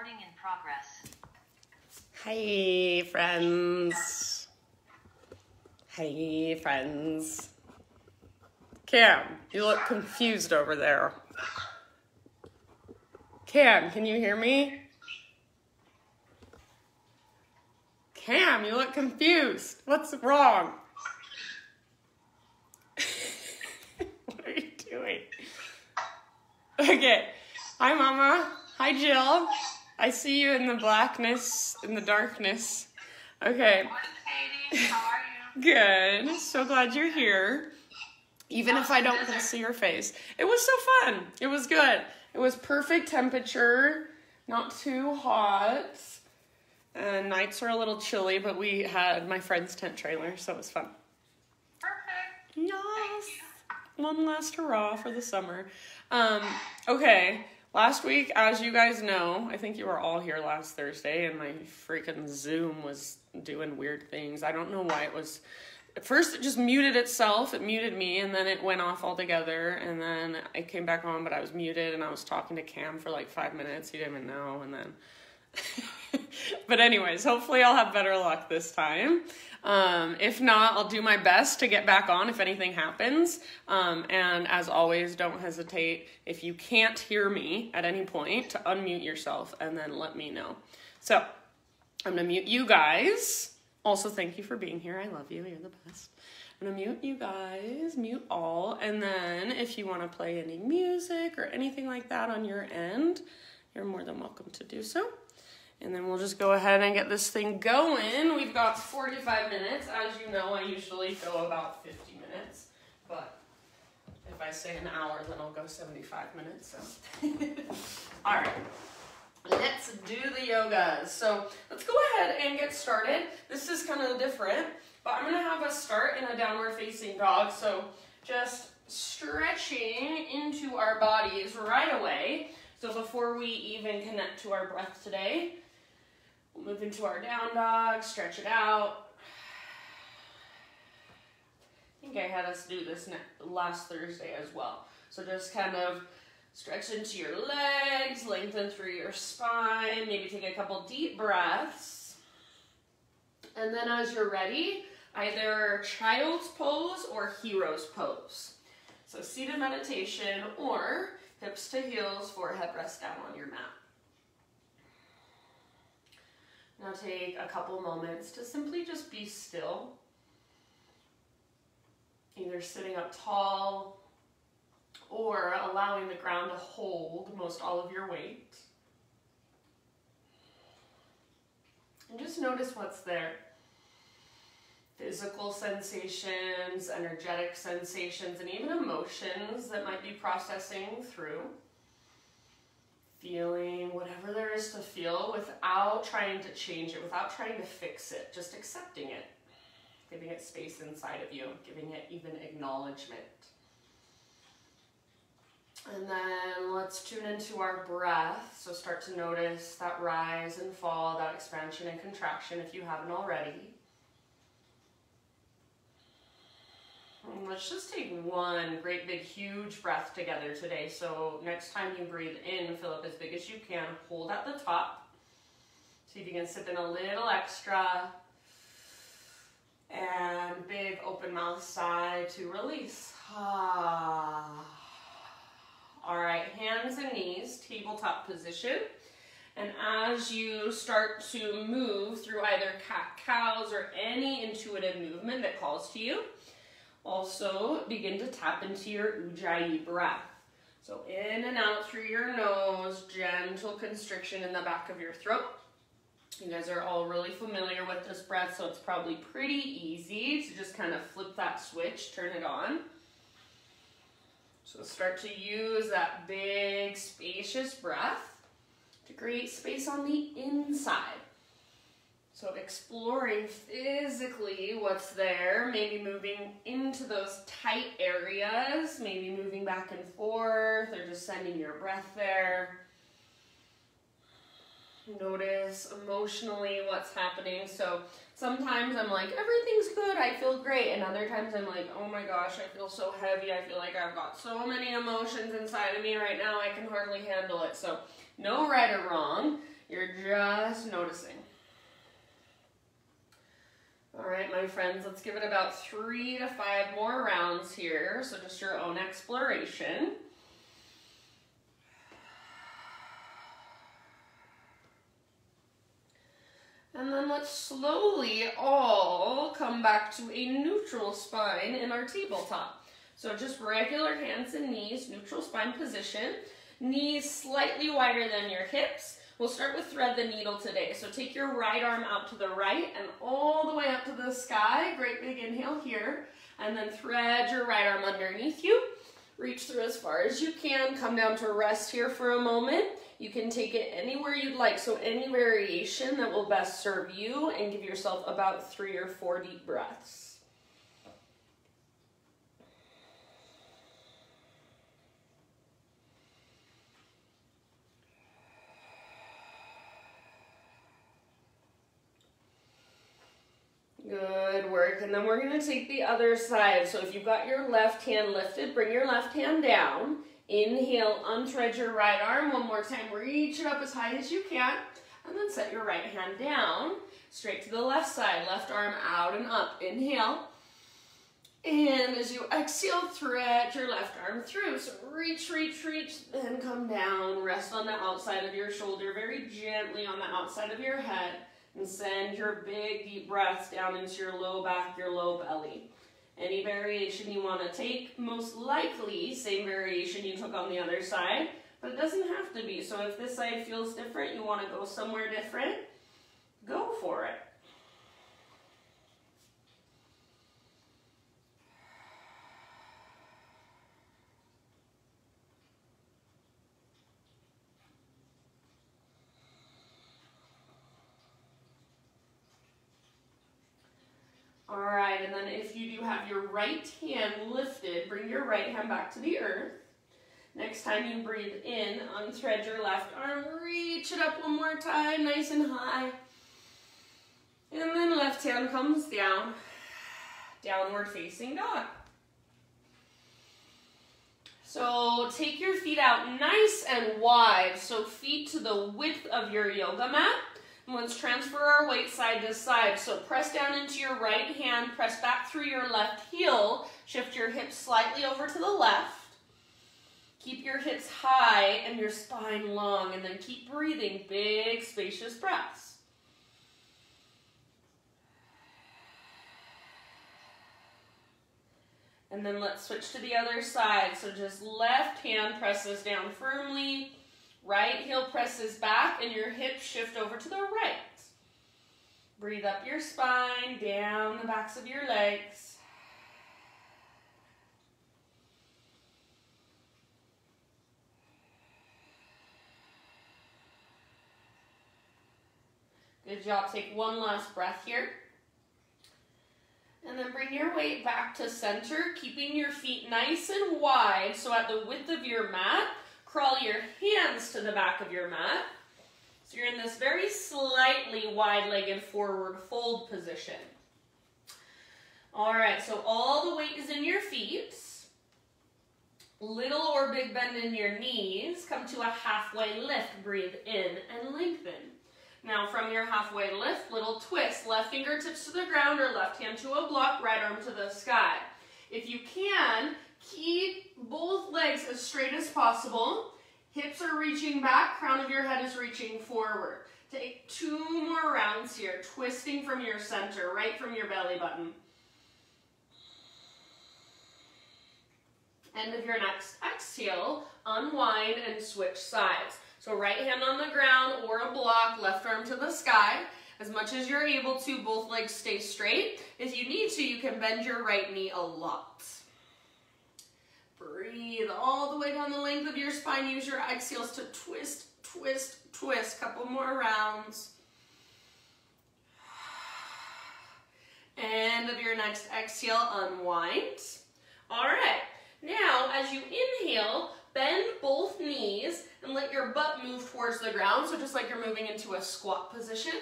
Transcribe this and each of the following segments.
Recording in progress. Hi, friends. Hey, friends. Cam, you look confused over there. Cam, can you hear me? Cam, you look confused. What's wrong? What are you doing? Okay. Hi, Mama. Hi, Jill. I see you in the blackness, in the darkness. Okay. Morning, Katie. How are you? Good. So glad you're here. Even if I don't get to see your face. It was so fun. It was good. It was perfect temperature, not too hot. And nights were a little chilly, but we had my friend's tent trailer, so it was fun. Perfect. Yes. One last hurrah for the summer. Okay. Last week, as you guys know, I think you were all here last Thursday, and my freaking Zoom was doing weird things. I don't know why it was. At first, it just muted itself. It muted me, and then it went off altogether, and then I came back on, but I was muted, and I was talking to Cam for like 5 minutes. He didn't even know, and then... But anyways, hopefully I'll have better luck this time. If not, I'll do my best to get back on if anything happens. And as always, don't hesitate if you can't hear me at any point to unmute yourself and then let me know. So I'm gonna mute you guys. Also, thank you for being here. I love you. You're the best. I'm gonna mute you guys, mute all. And then if you wanna play any music or anything like that on your end, you're more than welcome to do so. And then we'll just go ahead and get this thing going. We've got 45 minutes. As you know, I usually go about 50 minutes. But if I say an hour, then I'll go 75 minutes. So, all right. Let's do the yogas. So let's go ahead and get started. This is kind of different, but I'm going to have us start in a downward facing dog. So just stretching into our bodies right away. So before we even connect to our breath today, we'll move into our down dog, stretch it out. I think I had us do this last Thursday as well. So just kind of stretch into your legs, lengthen through your spine, maybe take a couple deep breaths. And then as you're ready, either Child's Pose or Hero's Pose. So seated meditation or hips to heels, forehead rest down on your mat. Now take a couple moments to simply just be still. Either sitting up tall or allowing the ground to hold most all of your weight. And just notice what's there. Physical sensations, energetic sensations, and even emotions that might be processing through. Feeling whatever there is to feel without trying to change it, without trying to fix it, just accepting it, giving it space inside of you, giving it even acknowledgement. And then let's tune into our breath. So start to notice that rise and fall, that expansion and contraction if you haven't already. And let's just take one great big huge breath together today. So next time you breathe in, fill up as big as you can. Hold at the top. See if you can sip in a little extra. And big open mouth sigh to release. All right, hands and knees, tabletop position. And as you start to move through either cat-cows or any intuitive movement that calls to you, also begin to tap into your Ujjayi Breath. So in and out through your nose, gentle constriction in the back of your throat. You guys are all really familiar with this breath, so it's probably pretty easy to just kind of flip that switch, turn it on. So start to use that big, spacious breath to create space on the inside. So exploring physically what's there, maybe moving into those tight areas, maybe moving back and forth, or just sending your breath there. Notice emotionally what's happening. So sometimes I'm like, everything's good, I feel great. And other times I'm like, oh my gosh, I feel so heavy. I feel like I've got so many emotions inside of me right now, I can hardly handle it. So no right or wrong. You're just noticing. All right, my friends, let's give it about 3 to 5 more rounds here. So just your own exploration. And then let's slowly all come back to a neutral spine in our tabletop. So just regular hands and knees, neutral spine position. Knees slightly wider than your hips. We'll start with thread the needle today. So take your right arm out to the right and all the way up to the sky. Great big inhale here. And then thread your right arm underneath you. Reach through as far as you can. Come down to rest here for a moment. You can take it anywhere you'd like. So any variation that will best serve you, and give yourself about 3 or 4 deep breaths. Good work. And then we're going to take the other side. So if you've got your left hand lifted, bring your left hand down. Inhale, unthread your right arm. One more time, reach it up as high as you can. And then set your right hand down, straight to the left side. Left arm out and up. Inhale. And as you exhale, thread your left arm through. So reach, reach, reach, then come down. Rest on the outside of your shoulder, very gently on the outside of your head. And send your big deep breaths down into your low back, your low belly. Any variation you want to take, most likely same variation you took on the other side, but it doesn't have to be. So if this side feels different, you want to go somewhere different, go for it. All right, and then if you do have your right hand lifted, bring your right hand back to the earth. Next time you breathe in, unthread your left arm, reach it up one more time, nice and high. And then left hand comes down, downward facing dog. So take your feet out nice and wide, so feet to the width of your yoga mat. And let's transfer our weight side to side. So press down into your right hand, press back through your left heel, shift your hips slightly over to the left. Keep your hips high and your spine long, and then keep breathing big, spacious breaths. And then let's switch to the other side. So just left hand presses down firmly. Right heel presses back and your hips shift over to the right. Breathe up your spine, down the backs of your legs. Good job. Take one last breath here. And then bring your weight back to center, keeping your feet nice and wide. So at the width of your mat, crawl your hands to the back of your mat. So you're in this very slightly wide-legged forward fold position. All right, so all the weight is in your feet. Little or big bend in your knees. Come to a halfway lift. Breathe in and lengthen. Now from your halfway lift, little twist. Left fingertips to the ground or left hand to a block, right arm to the sky. If you can, keep both legs as straight as possible. Hips are reaching back, crown of your head is reaching forward. Take 2 more rounds here, twisting from your center, right from your belly button. End of your next exhale, unwind and switch sides. So right hand on the ground or a block, left arm to the sky. As much as you're able to, both legs stay straight. If you need to, you can bend your right knee a lot. Breathe all the way down the length of your spine. Use your exhales to twist, twist, twist. Couple more rounds. End of your next exhale, unwind. All right, now as you inhale, bend both knees and let your butt move towards the ground. So just like you're moving into a squat position.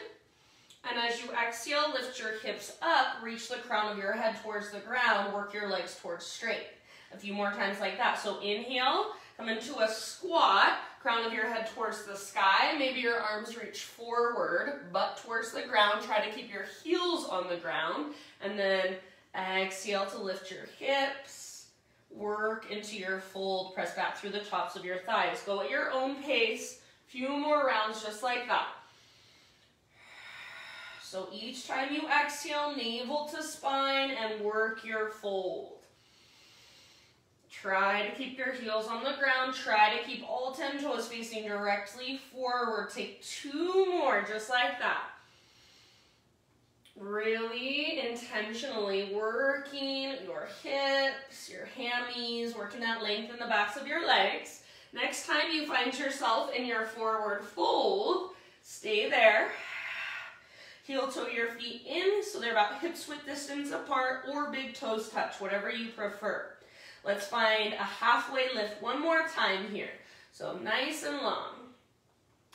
And as you exhale, lift your hips up, reach the crown of your head towards the ground, work your legs towards straight. A few more times like that. So inhale, Come into a squat, crown of your head towards the sky. Maybe your arms reach forward, butt towards the ground. Try to keep your heels on the ground. And then exhale to lift your hips. Work into your fold. Press back through the tops of your thighs. Go at your own pace. Few more rounds just like that. So each time you exhale, navel to spine and work your fold. Try to keep your heels on the ground. Try to keep all 10 toes facing directly forward. Take 2 more, just like that. Really intentionally working your hips, your hammies, working that length in the backs of your legs. Next time you find yourself in your forward fold, stay there. Heel toe your feet in, so they're about hips width distance apart, or big toes touch, whatever you prefer. Let's find a halfway lift one more time here. So nice and long.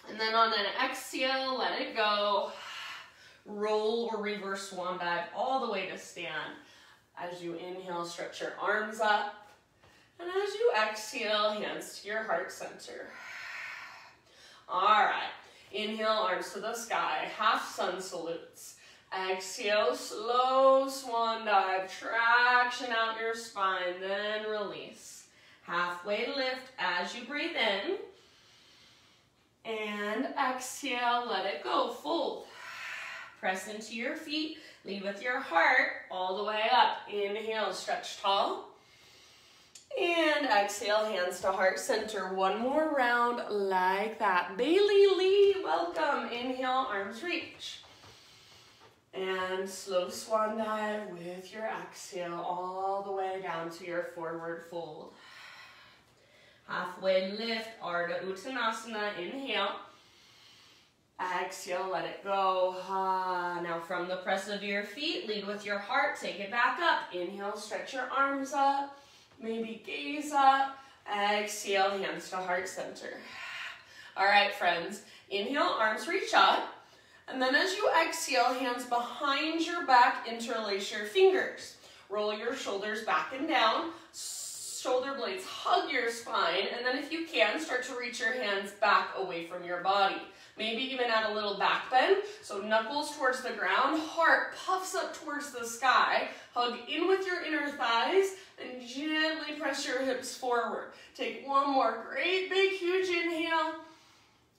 And then on an exhale, let it go. Roll or reverse swan dive all the way to stand. As you inhale, stretch your arms up. And as you exhale, hands to your heart center. All right. Inhale, arms to the sky. Half sun salutes. Exhale, slow swan dive, traction out your spine, then release. Halfway lift as you breathe in. And exhale, let it go, fold. Press into your feet, lead with your heart all the way up. Inhale, stretch tall. And exhale, hands to heart center. One more round like that. Bailey Lee, welcome. Inhale, arms reach. And slow swan dive with your exhale all the way down to your forward fold. Halfway lift, Ardha Uttanasana, inhale. Exhale, let it go. Now from the press of your feet, lead with your heart, take it back up. Inhale, stretch your arms up, maybe gaze up. Exhale, hands to heart center. All right, friends, inhale, arms reach up. And then as you exhale, hands behind your back, interlace your fingers. Roll your shoulders back and down. Shoulder blades hug your spine. And then if you can, start to reach your hands back away from your body. Maybe even add a little back bend. So knuckles towards the ground, heart puffs up towards the sky. Hug in with your inner thighs and gently press your hips forward. Take one more great big huge inhale.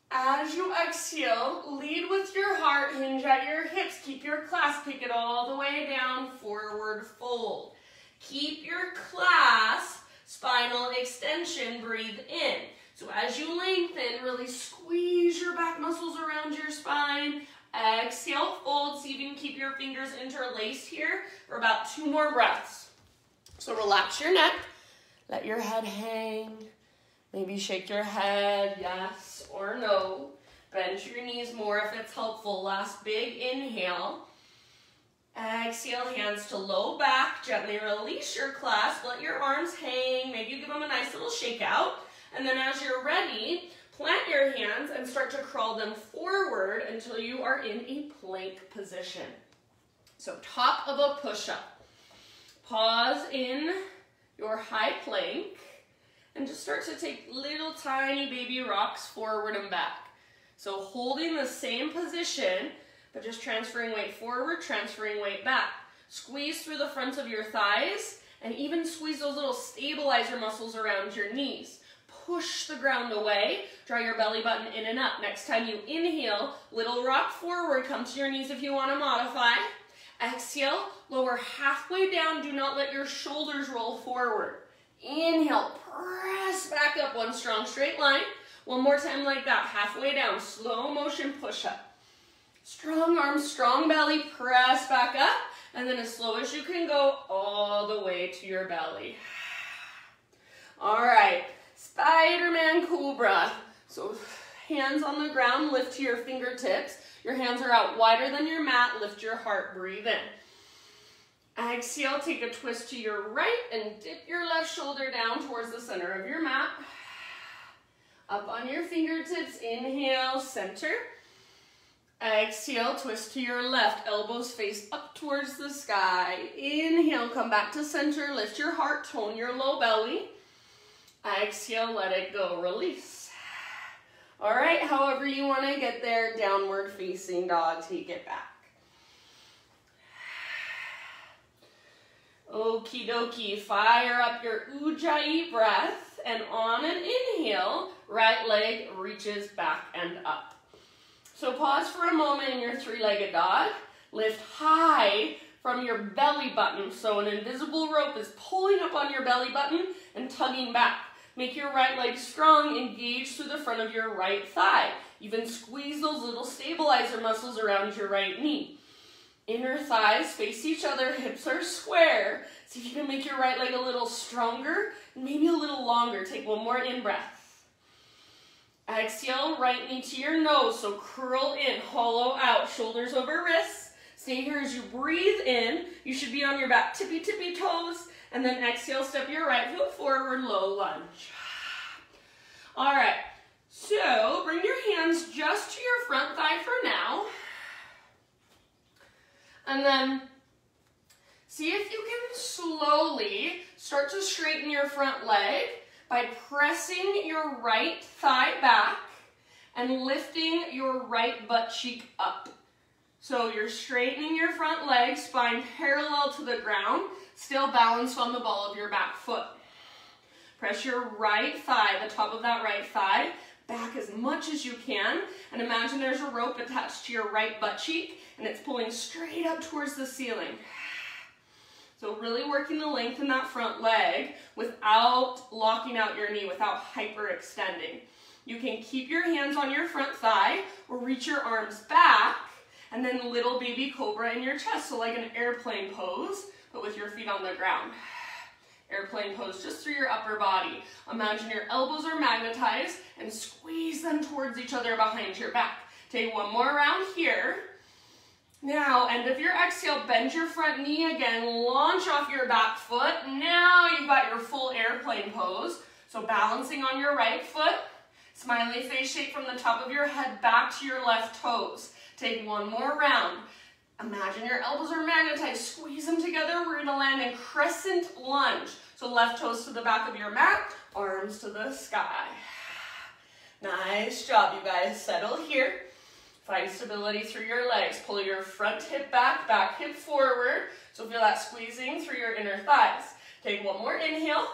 As you exhale, lead with your heart, hinge at your hips, keep your clasp, take it all the way down, forward fold. Keep your clasp, spinal extension, breathe in. So as you lengthen, really squeeze your back muscles around your spine. Exhale, fold, see if you can keep your fingers interlaced here for about 2 more breaths. So relax your neck, let your head hang. Maybe shake your head, yes or no. Bend your knees more if it's helpful. Last big inhale. Exhale, hands to low back. Gently release your clasp. Let your arms hang. Maybe you give them a nice little shake out. And then as you're ready, plant your hands and start to crawl them forward until you are in a plank position. So top of a push-up. Pause in your high plank. And just start to take little tiny baby rocks forward and back. So holding the same position, but just transferring weight forward, transferring weight back. Squeeze through the front of your thighs, and even squeeze those little stabilizer muscles around your knees. Push the ground away, draw your belly button in and up. Next time you inhale, little rock forward, come to your knees if you want to modify. Exhale, lower halfway down, do not let your shoulders roll forward. Inhale, press back up, one strong straight line. One more time like that, halfway down, slow motion push up. Strong arms, strong belly, press back up, and then as slow as you can go, all the way to your belly. All right, Spider-Man Cobra. So hands on the ground, lift to your fingertips. Your hands are out wider than your mat, lift your heart, breathe in. Exhale, take a twist to your right and dip your left shoulder down towards the center of your mat. Up on your fingertips, inhale, center. Exhale, twist to your left, elbows face up towards the sky. Inhale, come back to center, lift your heart, tone your low belly. Exhale, let it go, release. All right, however you want to get there, downward facing dog, take it back. Okie dokie, fire up your Ujjayi breath, and on an inhale, right leg reaches back and up. So pause for a moment in your three-legged dog. Lift high from your belly button. So an invisible rope is pulling up on your belly button and tugging back. Make your right leg strong, engage through the front of your right thigh. Even squeeze those little stabilizer muscles around your right knee. Inner thighs face each other, hips are square. See if you can make your right leg a little stronger, maybe a little longer. Take one more in-breath. Exhale, right knee to your nose, so curl in, hollow out, shoulders over wrists. Stay here as you breathe in. You should be on your back tippy toes, and then exhale, step your right foot forward, low lunge. All right, so bring your hands just to your front thigh for now. And then see if you can slowly start to straighten your front leg by pressing your right thigh back and lifting your right butt cheek up. So you're straightening your front leg, spine parallel to the ground, still balanced on the ball of your back foot. Press your right thigh, the top of that right thigh, back as much as you can, and imagine there's a rope attached to your right butt cheek, and it's pulling straight up towards the ceiling. So really working the length in that front leg without locking out your knee, without hyperextending. You can keep your hands on your front thigh or reach your arms back, and then little baby cobra in your chest, so like an airplane pose, but with your feet on the ground. Airplane pose just through your upper body. Imagine your elbows are magnetized and squeeze them towards each other behind your back. Take one more round here. Now, end of your exhale, bend your front knee again, launch off your back foot. Now you've got your full airplane pose. So balancing on your right foot, smiley face shape from the top of your head back to your left toes. Take one more round. Imagine your elbows are magnetized, squeeze them together. We're gonna land in Crescent Lunge. So left toes to the back of your mat, arms to the sky. Nice job, you guys. Settle here. Find stability through your legs. Pull your front hip back, back hip forward. So feel that squeezing through your inner thighs. Take one more inhale.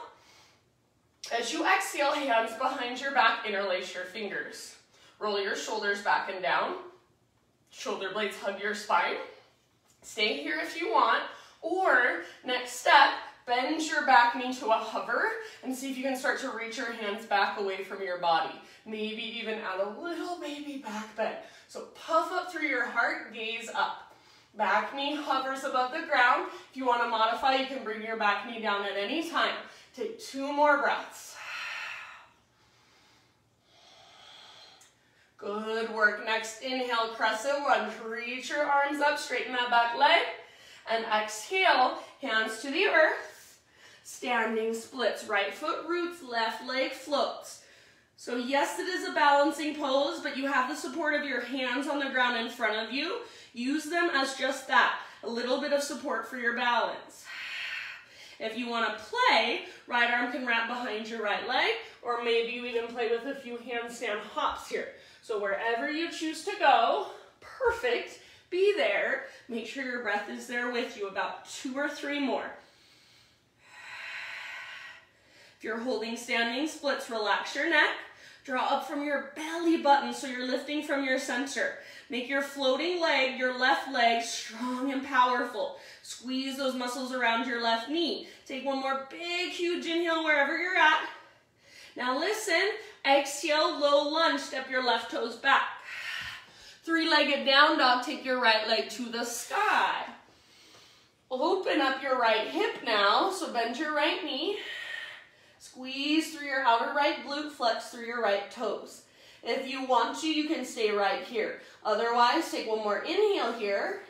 As you exhale, hands behind your back, interlace your fingers. Roll your shoulders back and down. Shoulder blades hug your spine. Stay here if you want, or next step, bend your back knee to a hover and see if you can start to reach your hands back away from your body. Maybe even add a little baby back bend. So puff up through your heart, gaze up. Back knee hovers above the ground. If you want to modify, you can bring your back knee down at any time. Take 2 more breaths. Good work. Next, inhale, crescent lunge. Reach your arms up, straighten that back leg. And exhale, hands to the earth. Standing splits. Right foot roots, left leg floats. So yes, it is a balancing pose, but you have the support of your hands on the ground in front of you. Use them as just that, a little bit of support for your balance. If you want to play, right arm can wrap behind your right leg, or maybe you even play with a few handstand hops here. So wherever you choose to go, perfect, be there. Make sure your breath is there with you, about 2 or 3 more. If you're holding standing splits, relax your neck. Draw up from your belly button so you're lifting from your center. Make your floating leg, your left leg, strong and powerful. Squeeze those muscles around your left knee. Take one more big, huge inhale wherever you're at. Now listen, exhale, low lunge, step your left toes back. 3-legged down dog, take your right leg to the sky. Open up your right hip now, so bend your right knee. Squeeze through your outer right glute, flex through your right toes. If you want to, you can stay right here. Otherwise, take one more inhale here.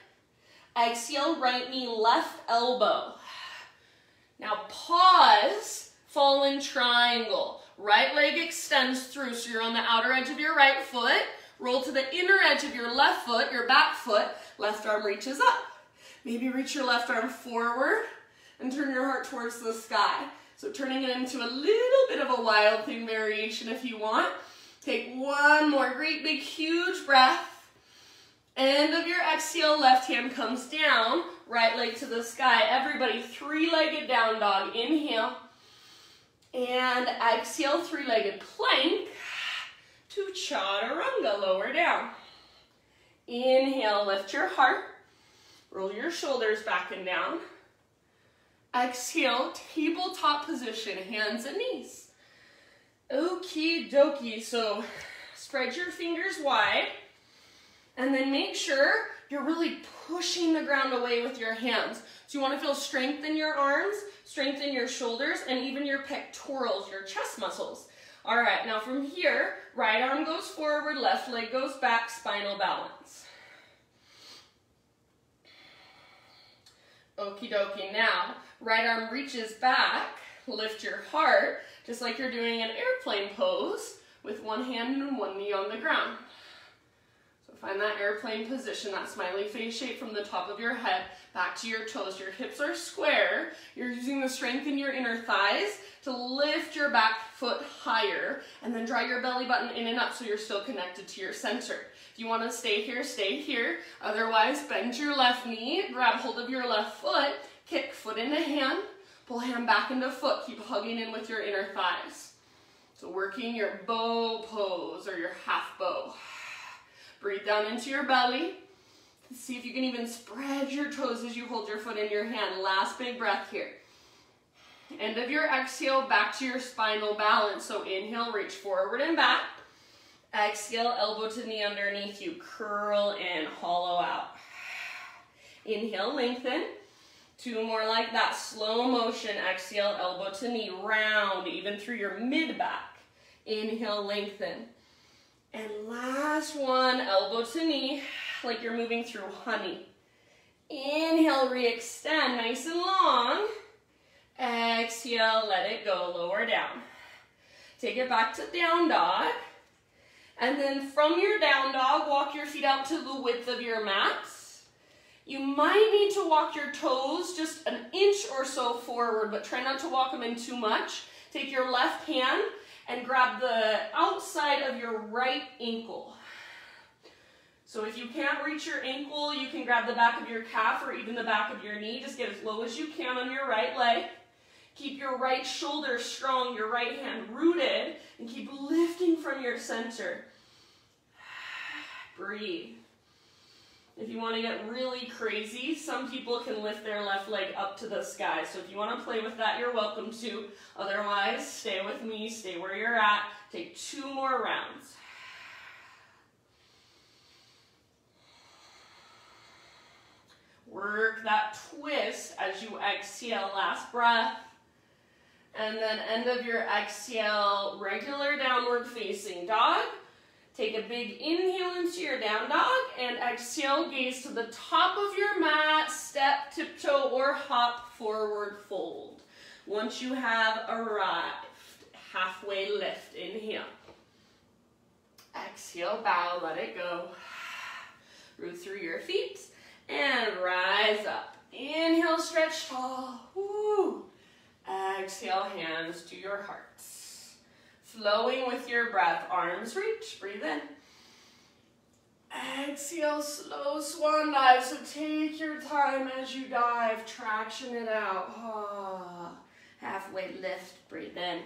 Exhale, right knee, left elbow. Now pause, fallen triangle. Right leg extends through, so you're on the outer edge of your right foot. Roll to the inner edge of your left foot, your back foot. Left arm reaches up. Maybe reach your left arm forward and turn your heart towards the sky. So turning it into a little bit of a wild thing variation if you want. Take one more great big huge breath. End of your exhale, left hand comes down, right leg to the sky. Everybody, three-legged down dog. Inhale. And exhale, three-legged plank to chaturanga, lower down. Inhale, lift your heart. Roll your shoulders back and down. Exhale, tabletop position, hands and knees. Okie dokie, so spread your fingers wide and then make sure you're really pushing the ground away with your hands. So you want to feel strength in your arms, strength in your shoulders, and even your pectorals, your chest muscles. All right, now from here, right arm goes forward, left leg goes back, spinal balance. Okie dokie, now right arm reaches back, lift your heart, just like you're doing an airplane pose with one hand and one knee on the ground. So find that airplane position, that smiley face shape from the top of your head back to your toes. Your hips are square. You're using the strength in your inner thighs to lift your back foot higher and then draw your belly button in and up so you're still connected to your center. If you want to stay here, stay here. Otherwise, bend your left knee, grab hold of your left foot, kick foot into hand, pull hand back into foot. Keep hugging in with your inner thighs. So working your bow pose or your half bow. Breathe down into your belly. See if you can even spread your toes as you hold your foot in your hand. Last big breath here. End of your exhale, back to your spinal balance. So inhale, reach forward and back. Exhale, elbow to knee underneath you. Curl in, hollow out. Inhale, lengthen. Two more like that. Slow motion. Exhale, elbow to knee. Round, even through your mid-back. Inhale, lengthen. And last one, elbow to knee, like you're moving through honey. Inhale, re-extend, nice and long. Exhale, let it go, lower down. Take it back to down dog. And then from your down dog, walk your feet out to the width of your mats. You might need to walk your toes just an inch or so forward, but try not to walk them in too much. Take your left hand and grab the outside of your right ankle. So if you can't reach your ankle, you can grab the back of your calf or even the back of your knee. Just get as low as you can on your right leg. Keep your right shoulder strong, your right hand rooted, and keep lifting from your center. Breathe. If you want to get really crazy, some people can lift their left leg up to the sky. So if you want to play with that, you're welcome to. Otherwise, stay with me, stay where you're at. Take 2 more rounds. Work that twist as you exhale, last breath. And then end of your exhale, regular downward facing dog. Take a big inhale into your down dog and exhale, gaze to the top of your mat, step, tiptoe, or hop forward fold. Once you have arrived, halfway lift, inhale. Exhale, bow, let it go. Root through your feet and rise up. Inhale, stretch tall. Woo. Exhale, hands to your hearts. Flowing with your breath, arms reach, breathe in. Exhale, slow swan dive, so take your time as you dive, traction it out. Oh, halfway lift, breathe in.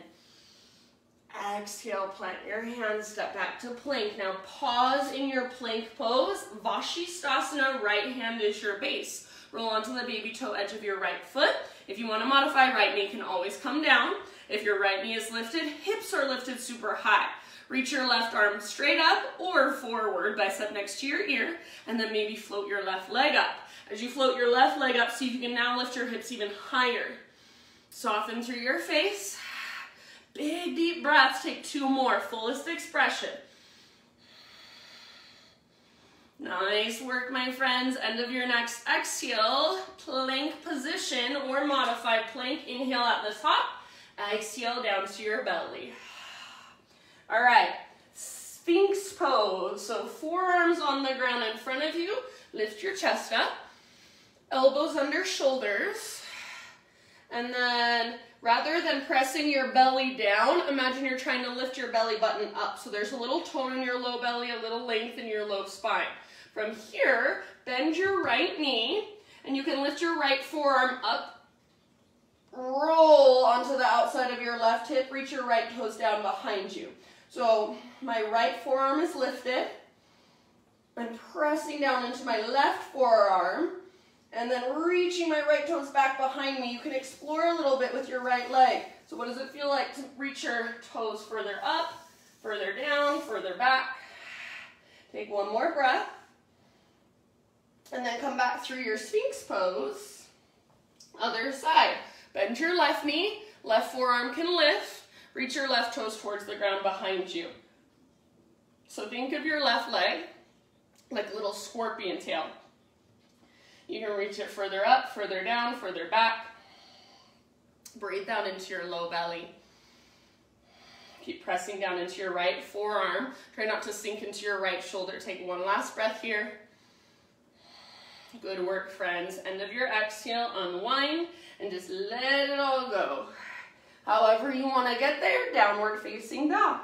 Exhale, plant your hands, step back to plank. Now pause in your plank pose, Vashisthasana, right hand is your base. Roll onto the baby toe edge of your right foot. If you want to modify, right knee can always come down. If your right knee is lifted, hips are lifted super high. Reach your left arm straight up or forward, bicep next to your ear, and then maybe float your left leg up. As you float your left leg up, see if you can now lift your hips even higher. Soften through your face. Big deep breaths, take 2 more, fullest expression. Nice work, my friends. End of your next exhale, plank position or modified plank. Inhale at the top, exhale down to your belly. All right, Sphinx Pose. So forearms on the ground in front of you. Lift your chest up, elbows under shoulders, and then Rather than pressing your belly down, imagine you're trying to lift your belly button up. So there's a little tone in your low belly, a little length in your low spine. From here, bend your right knee, and you can lift your right forearm up, roll onto the outside of your left hip, reach your right toes down behind you. So my right forearm is lifted. I'm pressing down into my left forearm, and then reaching my right toes back behind me. You can explore a little bit with your right leg. So what does it feel like to reach your toes further up, further down, further back? Take one more breath. And then come back through your Sphinx Pose. Other side. Bend your left knee, left forearm can lift. Reach your left toes towards the ground behind you. So think of your left leg like a little scorpion tail. You can reach it further up, further down, further back. Breathe down into your low belly. Keep pressing down into your right forearm. Try not to sink into your right shoulder. Take one last breath here. Good work, friends. End of your exhale, unwind, and just let it all go. However you want to get there, downward facing dog.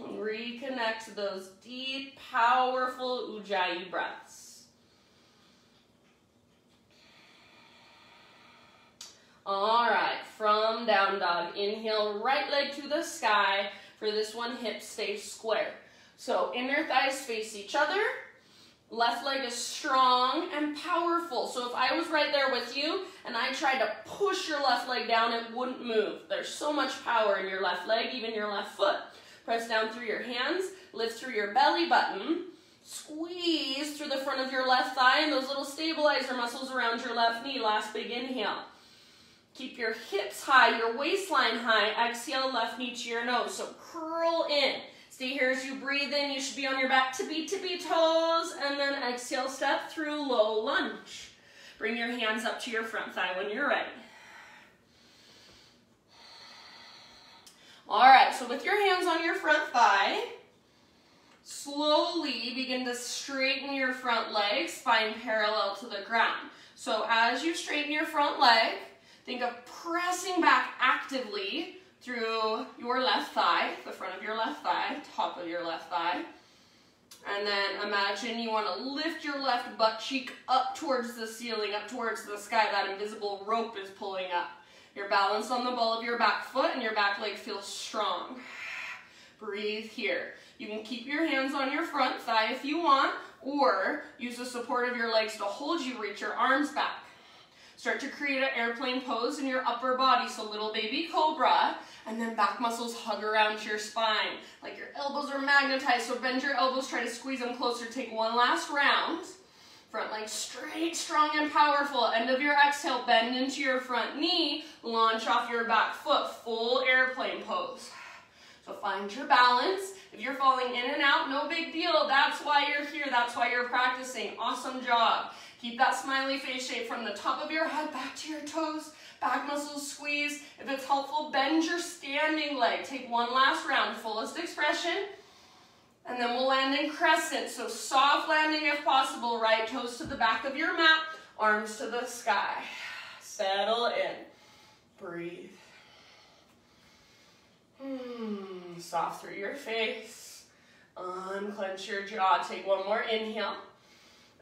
And reconnect to those deep, powerful Ujjayi breaths. All right, from down dog, inhale, right leg to the sky. For this one, hips stay square. So inner thighs face each other. Left leg is strong and powerful. So if I was right there with you and I tried to push your left leg down, it wouldn't move. There's so much power in your left leg, even your left foot. Press down through your hands, lift through your belly button, squeeze through the front of your left thigh and those little stabilizer muscles around your left knee. Last big inhale. Keep your hips high, your waistline high. Exhale, left knee to your nose. So curl in. Stay here as you breathe in. You should be on your back tippy toes. And then exhale, step through low lunge. Bring your hands up to your front thigh when you're ready. All right, so with your hands on your front thigh, slowly begin to straighten your front leg, spine parallel to the ground. So as you straighten your front leg, think of pressing back actively through your left thigh, the front of your left thigh, top of your left thigh. And then imagine you want to lift your left butt cheek up towards the ceiling, up towards the sky. That invisible rope is pulling up. You're balanced on the ball of your back foot and your back leg feels strong. Breathe here. You can keep your hands on your front thigh if you want, or use the support of your legs to hold you, reach your arms back. Start to create an airplane pose in your upper body, so little baby cobra, and then back muscles hug around your spine. Like your elbows are magnetized, so bend your elbows, try to squeeze them closer. Take one last round. Front leg straight, strong, and powerful. End of your exhale, bend into your front knee, launch off your back foot, full airplane pose. So find your balance. If you're falling in and out, no big deal. That's why you're here. That's why you're practicing. Awesome job. Keep that smiley face shape from the top of your head back to your toes. Back muscles squeeze. If it's helpful, bend your standing leg. Take one last round, fullest expression. And then we'll land in crescent. So soft landing if possible. Right toes to the back of your mat. Arms to the sky. Settle in. Breathe. Soft through your face. Unclench your jaw. Take one more inhale.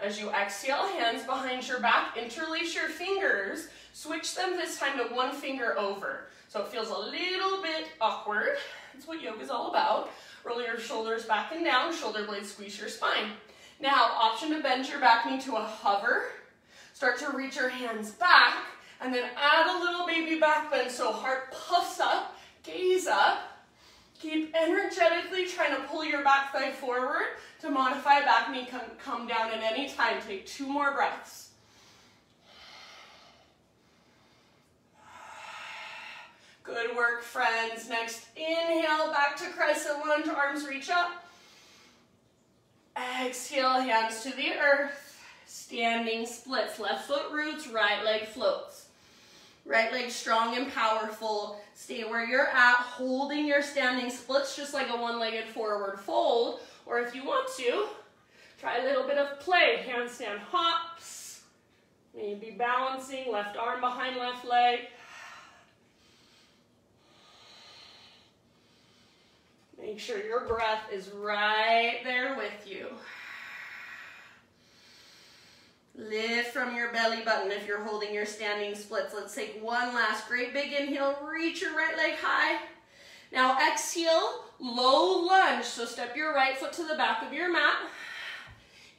As you exhale, hands behind your back. Interlace your fingers. Switch them this time to one finger over. So it feels a little bit awkward. That's what yoga is all about. Roll your shoulders back and down. Shoulder blades squeeze your spine. Now, option to bend your back knee to a hover. Start to reach your hands back. And then add a little baby back bend. So heart puffs up. Gaze up. Keep energetically trying to pull your back thigh forward. To modify, back knee can come down at any time. Take 2 more breaths. Good work, friends. Next, inhale, back to Crescent Lunge, arms reach up. Exhale, hands to the earth. Standing splits, left foot roots, right leg floats. Right leg strong and powerful. Stay where you're at, holding your standing splits just like a one-legged forward fold. Or if you want to, try a little bit of play. Handstand hops. Maybe balancing, left arm behind left leg. Make sure your breath is right there with you. Lift from your belly button if you're holding your standing splits. Let's take one last great big inhale. Reach your right leg high. Now exhale, low lunge. So step your right foot to the back of your mat.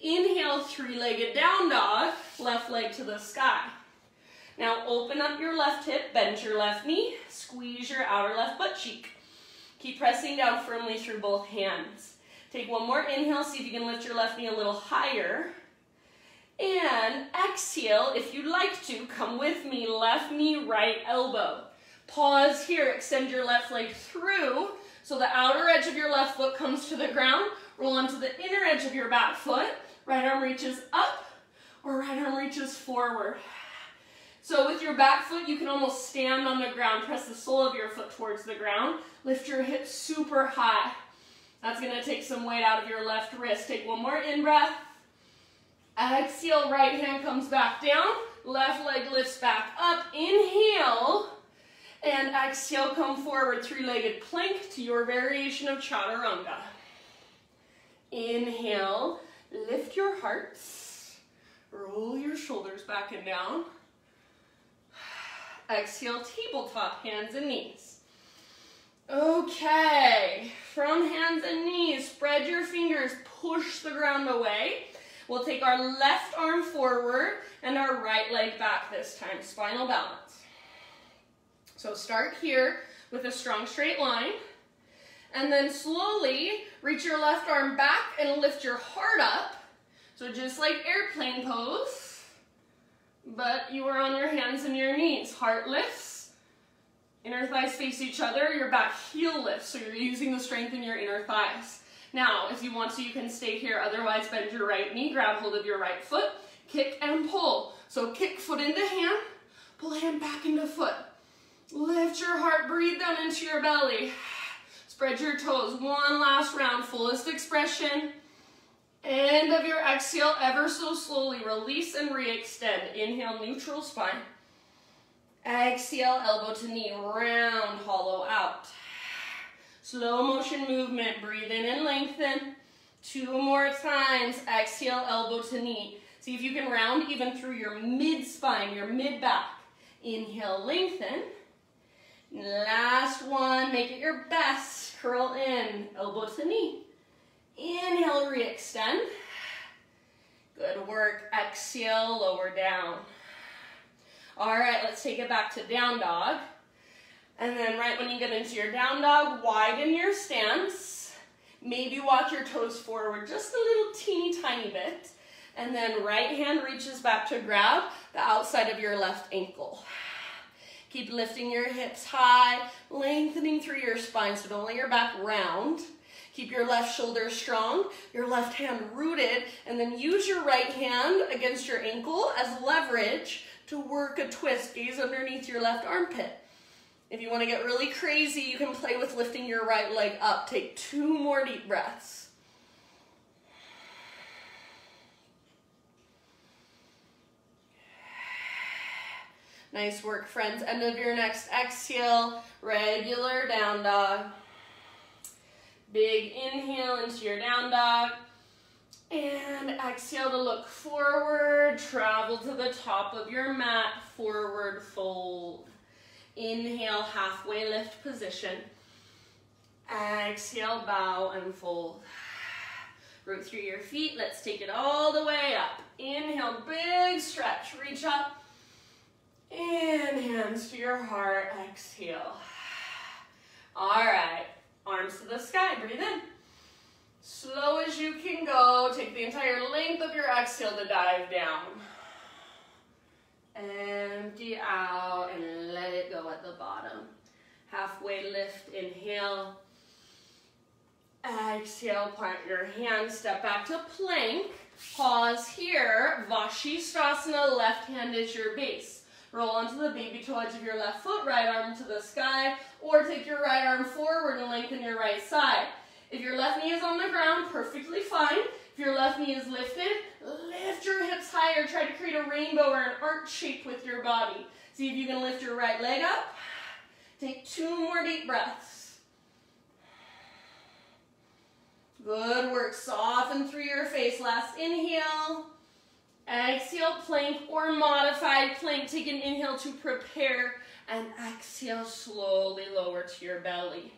Inhale, three-legged down dog. Left leg to the sky. Now open up your left hip, bend your left knee, squeeze your outer left butt cheek. Keep pressing down firmly through both hands. Take one more inhale, see if you can lift your left knee a little higher. And exhale, if you'd like to, come with me, left knee, right elbow. Pause here, extend your left leg through, so the outer edge of your left foot comes to the ground. Roll onto the inner edge of your back foot. Right arm reaches up, or right arm reaches forward. So with your back foot, you can almost stand on the ground. Press the sole of your foot towards the ground. Lift your hips super high. That's gonna take some weight out of your left wrist. Take one more in-breath. Exhale, right hand comes back down, left leg lifts back up. Inhale, and exhale, come forward, three-legged plank to your variation of chaturanga. Inhale, lift your heart, roll your shoulders back and down. Exhale, tabletop, hands and knees. Okay, from hands and knees, spread your fingers, push the ground away. We'll take our left arm forward and our right leg back this time, spinal balance. So start here with a strong straight line, and then slowly reach your left arm back and lift your heart up. So just like airplane pose, but you are on your hands and your knees. Heart lifts, inner thighs face each other, your back heel lifts, so you're using the strength in your inner thighs. Now, if you want to, you can stay here. Otherwise, bend your right knee, grab hold of your right foot, kick and pull. So kick foot into hand, pull hand back into foot. Lift your heart, breathe down into your belly. Spread your toes. One last round, fullest expression. End of your exhale, ever so slowly, release and re-extend. Inhale, neutral spine. Exhale, elbow to knee, round, hollow out. Slow motion movement, breathe in and lengthen. Two more times, exhale, elbow to knee. See if you can round even through your mid-spine, your mid-back. Inhale, lengthen. Last one, make it your best. Curl in, elbow to knee. Inhale, re-extend. Good work. Exhale, lower down. All right, let's take it back to down dog. And then right when you get into your down dog, widen your stance. Maybe walk your toes forward just a little teeny tiny bit. And then right hand reaches back to grab the outside of your left ankle. Keep lifting your hips high, lengthening through your spine so don't let your back round. Keep your left shoulder strong, your left hand rooted, and then use your right hand against your ankle as leverage to work a twist. Gaze underneath your left armpit. If you want to get really crazy, you can play with lifting your right leg up. Take 2 more deep breaths. Nice work, friends. End of your next exhale, regular down dog. Big inhale into your down dog. And exhale to look forward. Travel to the top of your mat, forward fold. Inhale, halfway lift position. Exhale, bow and fold. Root through your feet. Let's take it all the way up. Inhale, big stretch. Reach up. And hands to your heart. Exhale. All right. Arms to the sky. Breathe in. Slow as you can go. Take the entire length of your exhale to dive down. Empty out and let it go at the bottom. Halfway lift, inhale. Exhale, plant your hands, step back to plank. Pause here, Vashisthasana, left hand is your base. Roll onto the baby toe edge of your left foot, right arm to the sky, or take your right arm forward and lengthen your right side. If your left knee is on the ground, perfectly fine. If If your left knee is lifted, lift your hips higher. Try to create a rainbow or an arch shape with your body. See if you can lift your right leg up. Take 2 more deep breaths. Good work. Soften through your face. Last inhale. Exhale, plank or modified plank. Take an inhale to prepare, and exhale, slowly lower to your belly.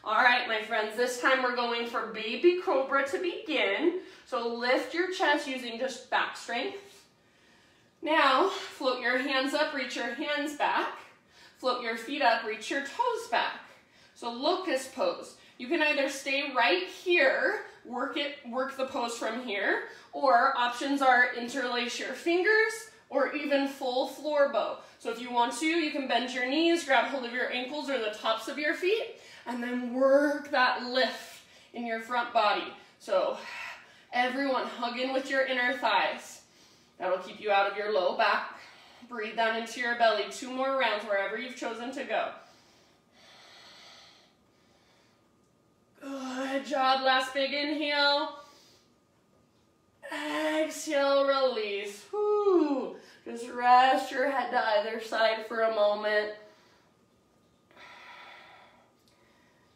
All right, my friends, this time we're going for baby cobra to begin. So lift your chest using just back strength. Now, float your hands up, reach your hands back. Float your feet up, reach your toes back. So locust pose. You can either stay right here, work the pose from here, or options are interlace your fingers or even full floor bow. So if you want to, you can bend your knees, grab hold of your ankles or the tops of your feet, and then work that lift in your front body. So everyone hug in with your inner thighs. That'll keep you out of your low back. Breathe down into your belly. 2 more rounds wherever you've chosen to go. Good job. Last big inhale. Exhale, release. Whew. Just rest your head to either side for a moment.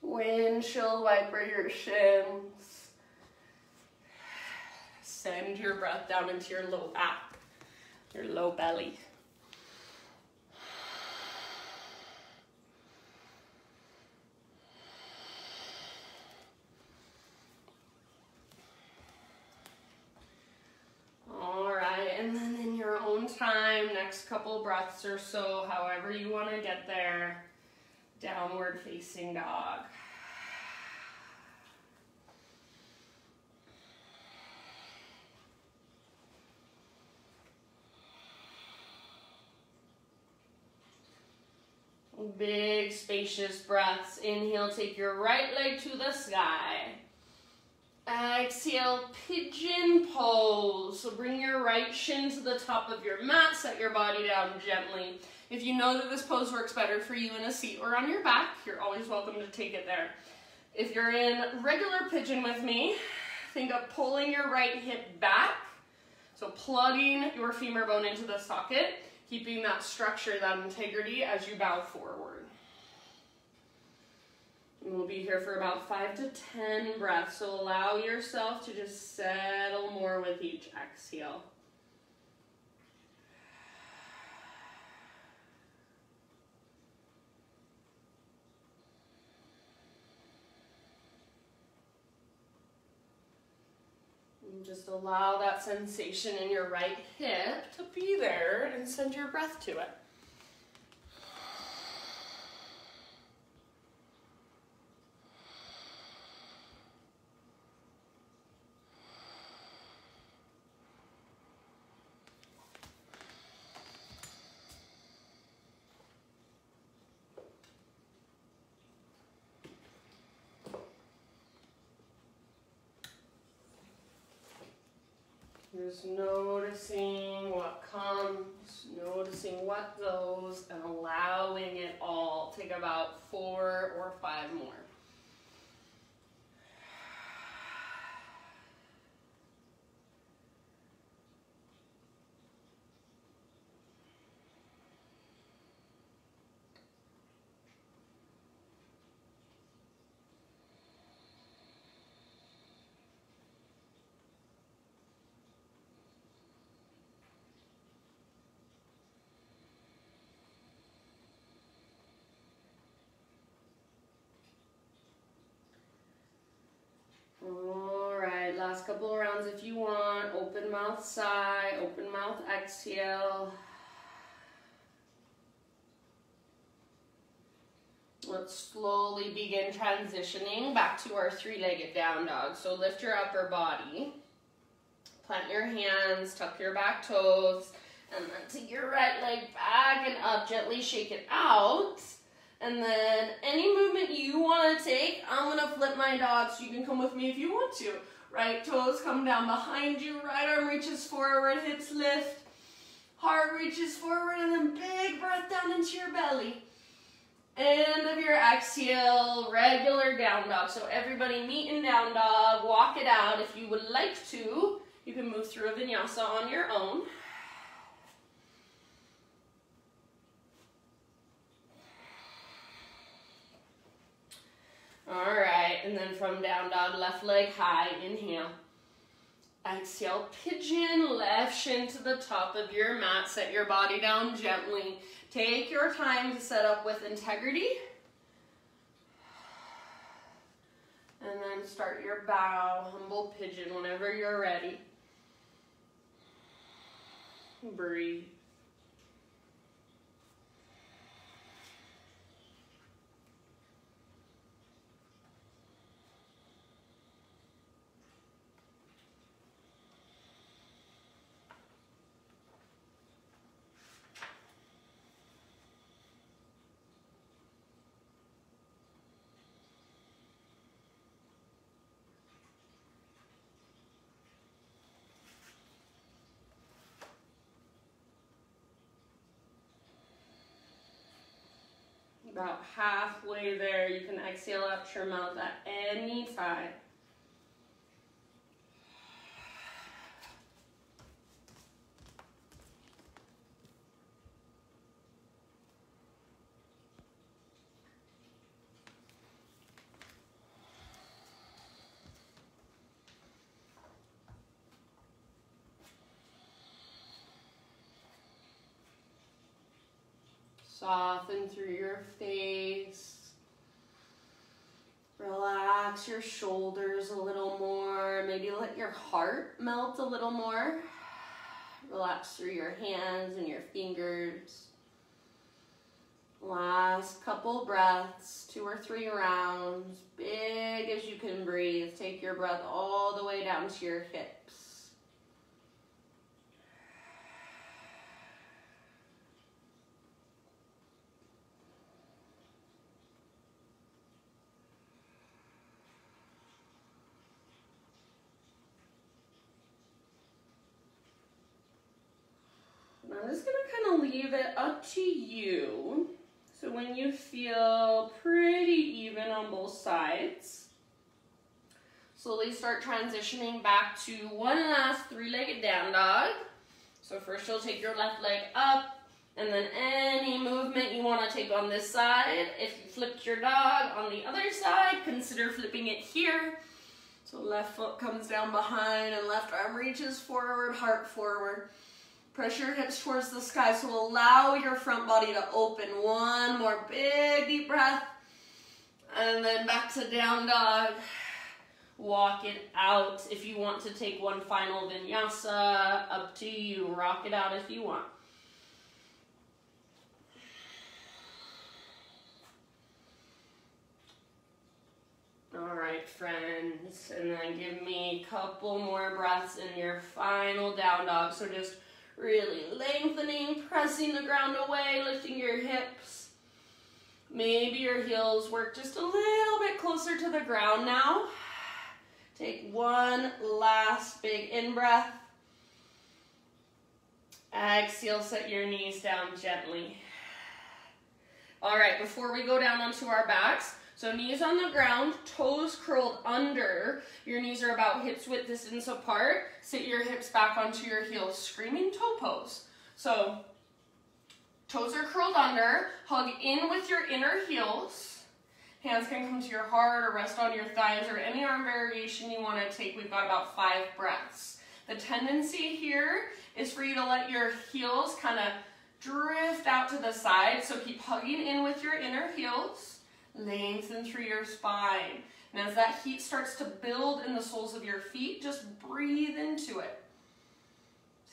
Windshield wiper your shins. Send your breath down into your low back, your low belly. All right, and then in your own time, next couple breaths or so, however you want to get there, downward facing dog. Big, spacious breaths. Inhale, take your right leg to the sky. Exhale, pigeon pose. So bring your right shin to the top of your mat. Set your body down gently. If you know that this pose works better for you in a seat or on your back, you're always welcome to take it there. If you're in regular pigeon with me, think of pulling your right hip back. So plugging your femur bone into the socket, keeping that structure, that integrity as you bow forward. And we'll be here for about 5 to 10 breaths, so allow yourself to just settle more with each exhale. And just allow that sensation in your right hip to be there and send your breath to it. Just noticing what comes, noticing what goes, and allowing it all. Take about 4 or 5 more. Alright, last couple of rounds if you want. Open mouth sigh, open mouth exhale. Let's slowly begin transitioning back to our 3-legged down dog. So lift your upper body, plant your hands, tuck your back toes, and then take your right leg back and up, gently shake it out. And then any movement you want to take, I'm going to flip my dog so you can come with me if you want to. Right toes come down behind you, right arm reaches forward, hips lift, heart reaches forward, and then big breath down into your belly. End of your exhale, regular down dog. So everybody meet in down dog, walk it out. If you would like to, you can move through a vinyasa on your own. All right, and then from down dog, left leg high, inhale. Exhale, pigeon, left shin to the top of your mat. Set your body down gently. Take your time to set up with integrity. And then start your bow, humble pigeon whenever you're ready. Breathe. About halfway there, you can exhale out your mouth at any time. Soften through your face. Relax your shoulders a little more. Maybe let your heart melt a little more. Relax through your hands and your fingers. Last couple breaths, 2 or 3 rounds. Big as you can breathe. Take your breath all the way down to your hips. I'm just going to kind of leave it up to you. So when you feel pretty even on both sides, slowly start transitioning back to one last 3-legged down dog. So first you'll take your left leg up, and then any movement you want to take on this side. If you flipped your dog on the other side, consider flipping it here. So left foot comes down behind and left arm reaches forward, heart forward. Press your hips towards the sky, so allow your front body to open. One more big deep breath. And then back to down dog. Walk it out. If you want to take one final vinyasa, up to you. Rock it out if you want. All right, friends. And then give me a couple more breaths in your final down dog. So just really lengthening, pressing the ground away, lifting your hips. Maybe your heels work just a little bit closer to the ground now. Take one last big in-breath. Exhale, set your knees down gently. All right, before we go down onto our backs, so knees on the ground, toes curled under. Your knees are about hips width distance apart. Sit your hips back onto your heels, screaming toe pose. So toes are curled under, hug in with your inner heels. Hands can come to your heart or rest on your thighs or any arm variation you want to take. We've got about 5 breaths. The tendency here is for you to let your heels kind of drift out to the side. So keep hugging in with your inner heels. Lengthen through your spine. And as that heat starts to build in the soles of your feet, just breathe into it.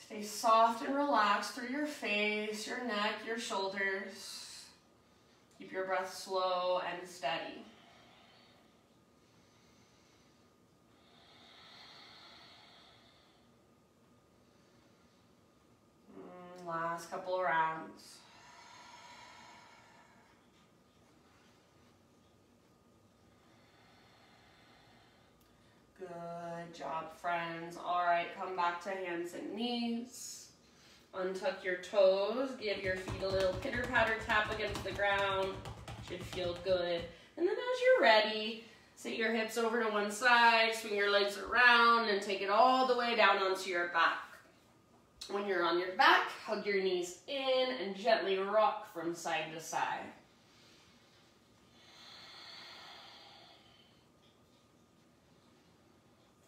Stay soft and relaxed through your face, your neck, your shoulders. Keep your breath slow and steady. Last couple of rounds. Good job, friends. All right, come back to hands and knees. Untuck your toes. Give your feet a little pitter-patter tap against the ground. Should feel good. And then as you're ready, sit your hips over to one side, swing your legs around, and take it all the way down onto your back. When you're on your back, hug your knees in and gently rock from side to side.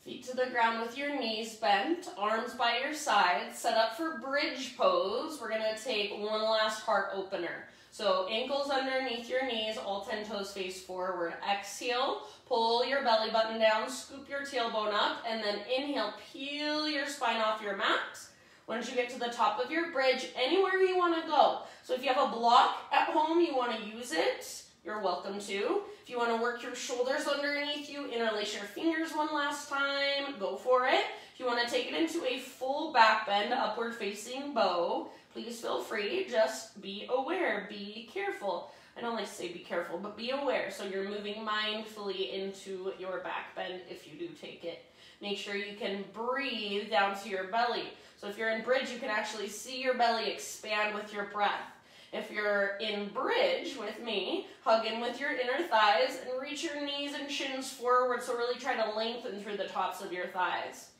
Feet to the ground with your knees bent, arms by your sides, set up for bridge pose. We're gonna take one last heart opener. So ankles underneath your knees, all 10 toes face forward. Exhale, pull your belly button down, scoop your tailbone up, and then inhale, peel your spine off your mat. Once you get to the top of your bridge, anywhere you wanna go. So if you have a block at home, you wanna use it, you're welcome to. If you want to work your shoulders underneath you, interlace your fingers one last time, go for it. If you want to take it into a full back bend, upward facing bow, please feel free. Just be aware, be careful. I don't like to say be careful, but be aware. So you're moving mindfully into your back bend if you do take it. Make sure you can breathe down to your belly. So if you're in bridge, you can actually see your belly expand with your breath. If you're in bridge with me, hug in with your inner thighs and reach your knees and shins forward. So really try to lengthen through the tops of your thighs,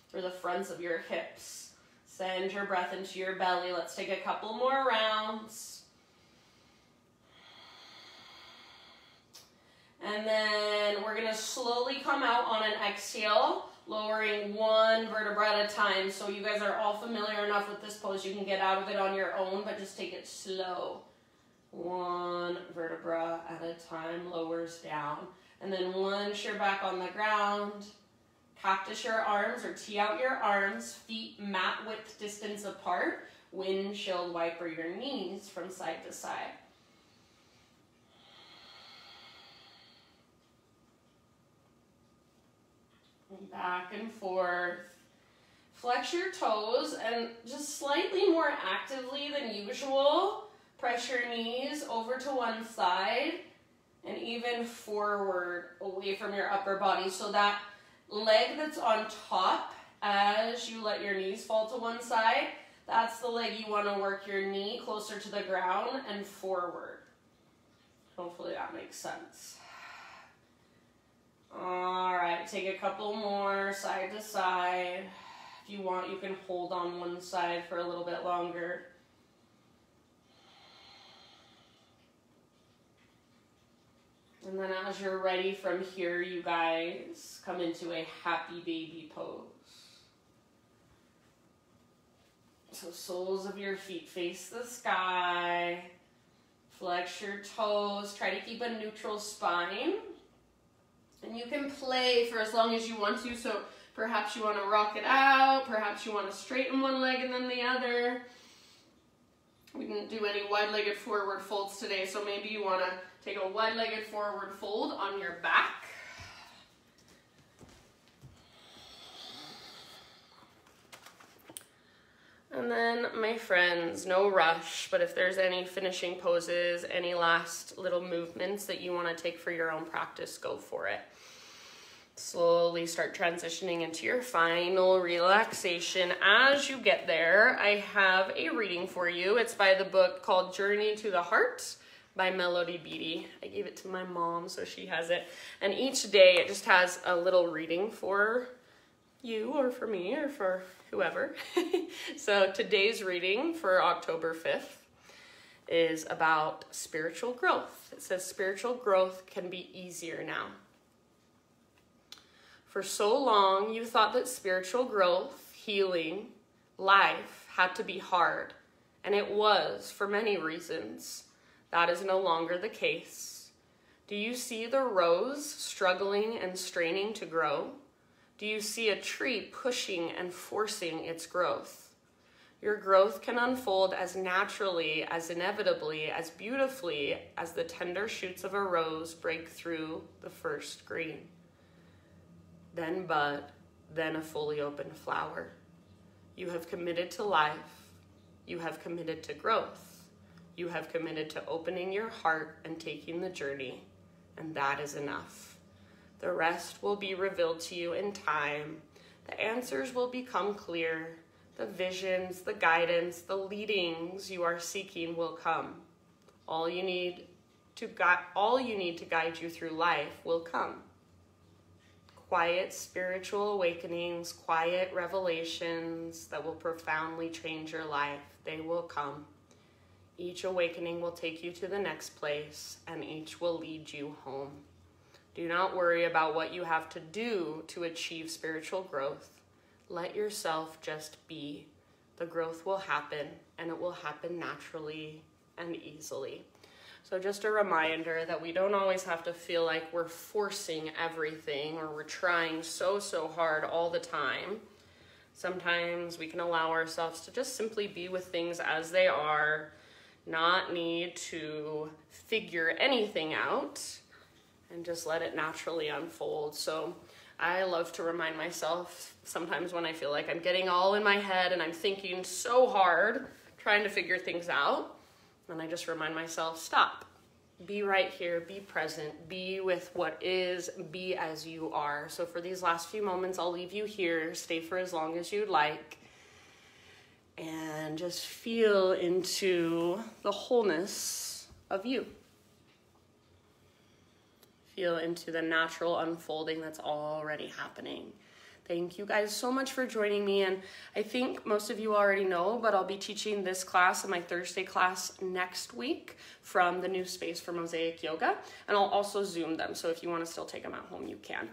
through the fronts of your hips. Send your breath into your belly. Let's take a couple more rounds. And then we're gonna slowly come out on an exhale, lowering one vertebra at a time. So you guys are all familiar enough with this pose, you can get out of it on your own, but just take it slow. One vertebra at a time lowers down. And then once you're back on the ground, cactus your arms or tee out your arms, feet mat width distance apart, windshield wiper your knees from side to side. Back and forth. Flex your toes and just slightly more actively than usual, press your knees over to one side and even forward away from your upper body. So that leg that's on top as you let your knees fall to one side, that's the leg you want to work your knee closer to the ground and forward. Hopefully that makes sense. All right, take a couple more side to side. If you want, you can hold on one side for a little bit longer. And then as you're ready from here, you guys come into a happy baby pose. So soles of your feet face the sky. Flex your toes. Try to keep a neutral spine. And you can play for as long as you want to. So perhaps you want to rock it out. Perhaps you want to straighten one leg and then the other. We didn't do any wide-legged forward folds today. So maybe you want to take a wide-legged forward fold on your back. And then, my friends, no rush, but if there's any finishing poses, any last little movements that you want to take for your own practice, go for it. Slowly start transitioning into your final relaxation. As you get there, I have a reading for you. It's by the book called Journey to the Heart by Melody Beattie. I gave it to my mom, so she has it. And each day it just has a little reading for you or for me or for whoever. So today's reading for October 5th is about spiritual growth. It says spiritual growth can be easier now. For so long, you thought that spiritual growth, healing, life had to be hard, and it was for many reasons. That is no longer the case. Do you see the rose struggling and straining to grow? Do you see a tree pushing and forcing its growth? Your growth can unfold as naturally, as inevitably, as beautifully as the tender shoots of a rose break through the first green. Then bud, then a fully opened flower. You have committed to life. You have committed to growth. You have committed to opening your heart and taking the journey, and that is enough. The rest will be revealed to you in time. The answers will become clear. The visions, the guidance, the leadings you are seeking will come. All you need all you need to guide you through life will come. Quiet spiritual awakenings, quiet revelations that will profoundly change your life. They will come. Each awakening will take you to the next place, and each will lead you home. Do not worry about what you have to do to achieve spiritual growth. Let yourself just be. The growth will happen, and it will happen naturally and easily. So just a reminder that we don't always have to feel like we're forcing everything or we're trying so hard all the time. Sometimes we can allow ourselves to just simply be with things as they are, not need to figure anything out, and just let it naturally unfold. So I love to remind myself sometimes when I feel like I'm getting all in my head and I'm thinking so hard, trying to figure things out, and I just remind myself, stop, be right here, be present, be with what is, be as you are. So for these last few moments, I'll leave you here, stay for as long as you'd like, and just feel into the wholeness of you. Feel into the natural unfolding that's already happening. Thank you guys so much for joining me, and I think most of you already know, but I'll be teaching this class in my Thursday class next week from the new space for Mosaic Yoga, and I'll also Zoom them, so if you want to still take them at home, you can.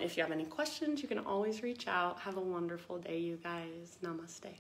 If you have any questions, you can always reach out. Have a wonderful day, you guys. Namaste.